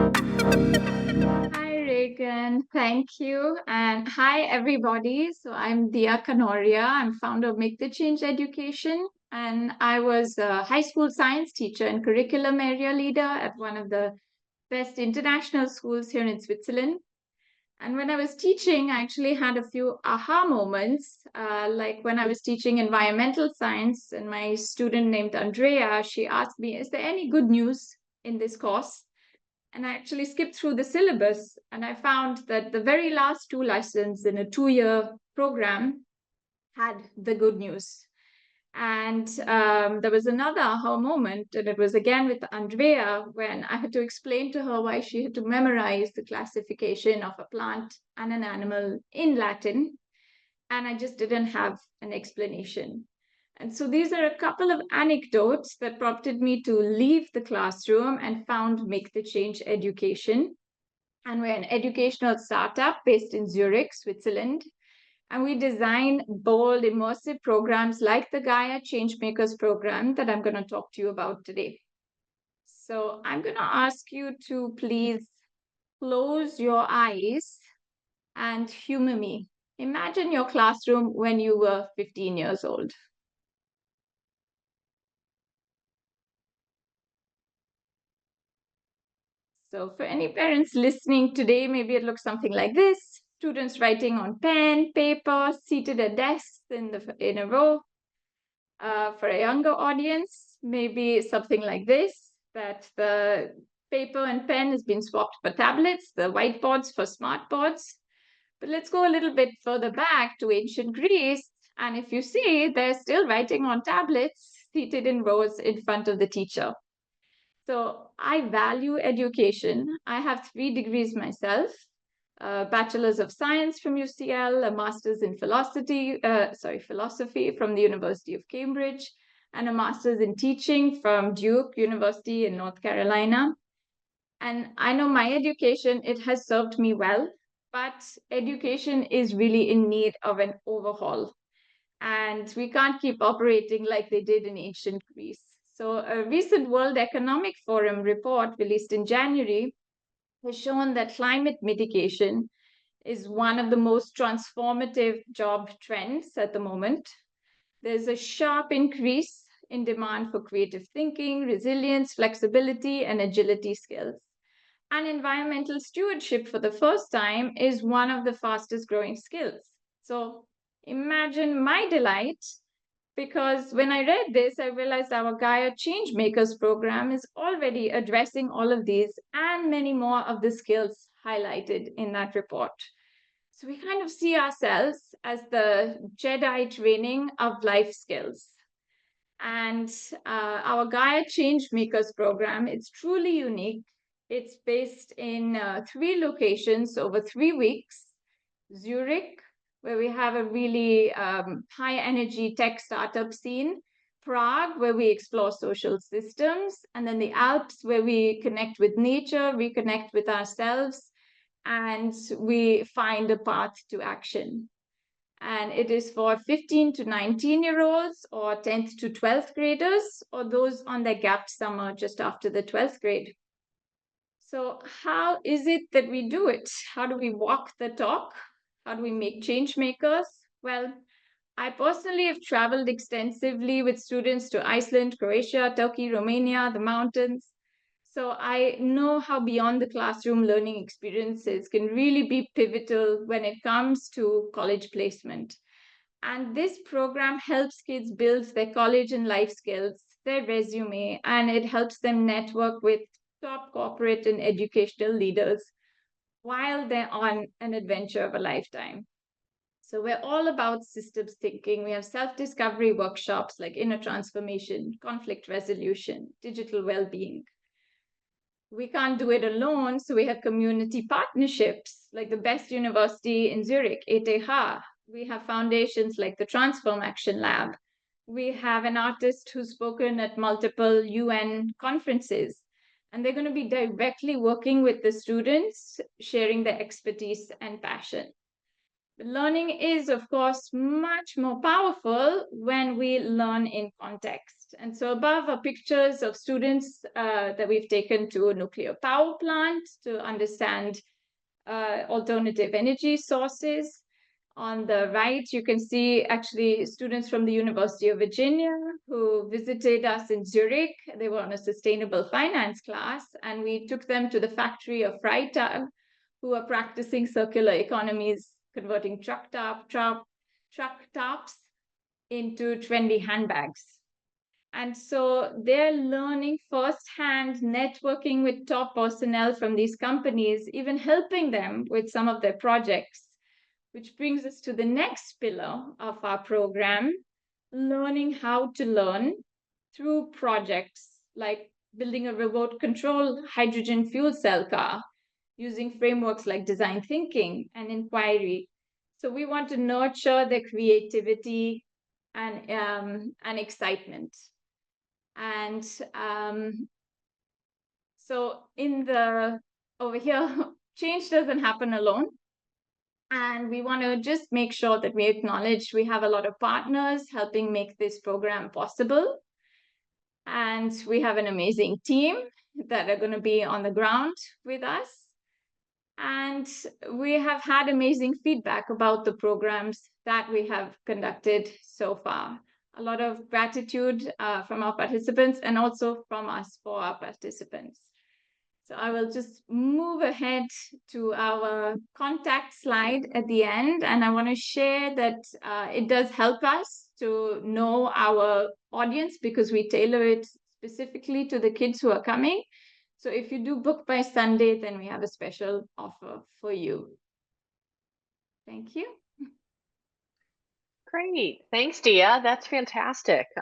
Hi, Reagan. Thank you. And hi, everybody. So I'm Dia Kanoria. I'm founder of Make the Change Education. And I was a high school science teacher and curriculum area leader at one of the best international schools here in Switzerland. And when I was teaching, I actually had a few aha moments. Like when I was teaching environmental science, and my student named Andrea, she asked me, "Is there any good news in this course?" And I actually skipped through the syllabus and I found that the very last two lessons in a 2-year program had the good news. And there was another aha moment, and it was again with Andrea when I had to explain to her why she had to memorize the classification of a plant and an animal in Latin. And I just didn't have an explanation. And so these are a couple of anecdotes that prompted me to leave the classroom and found Make the Change Education. And we're an educational startup based in Zurich, Switzerland. And we design bold, immersive programs like the Gaia Changemakers program that I'm going to talk to you about today. So I'm going to ask you to please close your eyes and humor me. Imagine your classroom when you were 15 years old. So for any parents listening today, maybe it looks something like this. Students writing on pen, paper, seated at desks in a row. For a younger audience, maybe something like this, that the paper and pen has been swapped for tablets, the whiteboards for smartboards. But let's go a little bit further back to ancient Greece. And if you see, they're still writing on tablets, seated in rows in front of the teacher. So I value education. I have 3 degrees myself, a bachelor's of science from UCL, a master's in philosophy from the University of Cambridge, and a master's in teaching from Duke University in North Carolina. And I know my education, it has served me well, but education is really in need of an overhaul. And we can't keep operating like they did in ancient Greece. So a recent World Economic Forum report released in January has shown that climate mitigation is one of the most transformative job trends at the moment. There's a sharp increase in demand for creative thinking, resilience, flexibility, and agility skills. And environmental stewardship for the first time is one of the fastest growing skills. So imagine my delight because when I read this, I realized our Gaia Changemakers program is already addressing all of these and many more of the skills highlighted in that report. So we kind of see ourselves as the Jedi training of life skills. And our Gaia Changemakers program, it's truly unique. It's based in 3 locations over 3 weeks. Zurich, where we have a really high energy tech startup scene. Prague, where we explore social systems. And then the Alps, where we connect with nature, reconnect with ourselves, and we find a path to action. And it is for 15 to 19-year-olds or 10th to 12th graders or those on their gap summer just after the 12th grade. So how is it that we do it? How do we walk the talk? How do we make change makers? Well, I personally have traveled extensively with students to Iceland, Croatia, Turkey, Romania, the mountains. So I know how beyond the classroom learning experiences can really be pivotal when it comes to college placement. And this program helps kids build their college and life skills, their resume, and it helps them network with top corporate and educational leaders while they're on an adventure of a lifetime. So we're all about systems thinking. We have self-discovery workshops like inner transformation, conflict resolution, digital well-being. We can't do it alone, so we have community partnerships like the best university in Zurich, ETH. We have foundations like the Transform Action Lab. We have an artist who's spoken at multiple UN conferences, and they're going to be directly working with the students, sharing their expertise and passion. Learning is, of course, much more powerful when we learn in context. And so above are pictures of students that we've taken to a nuclear power plant to understand alternative energy sources. On the right, you can see actually students from the University of Virginia who visited us in Zurich. They were on a sustainable finance class, and we took them to the factory of Freitag, who are practicing circular economies, converting truck tops into trendy handbags. And so they're learning firsthand, networking with top personnel from these companies, even helping them with some of their projects, which brings us to the next pillar of our program, learning how to learn through projects like building a remote control hydrogen fuel cell car, using frameworks like design thinking and inquiry. So we want to nurture their creativity and excitement. And so over here, change doesn't happen alone. And we want to just make sure that we acknowledge we have a lot of partners helping make this program possible. And we have an amazing team that are going to be on the ground with us. And we have had amazing feedback about the programs that we have conducted so far. A lot of gratitude from our participants and also from us for our participants. So I will just move ahead to our contact slide at the end. And I want to share that it does help us to know our audience because we tailor it specifically to the kids who are coming. So if you do book by Sunday, then we have a special offer for you. Thank you. Great. Thanks, Dia. That's fantastic.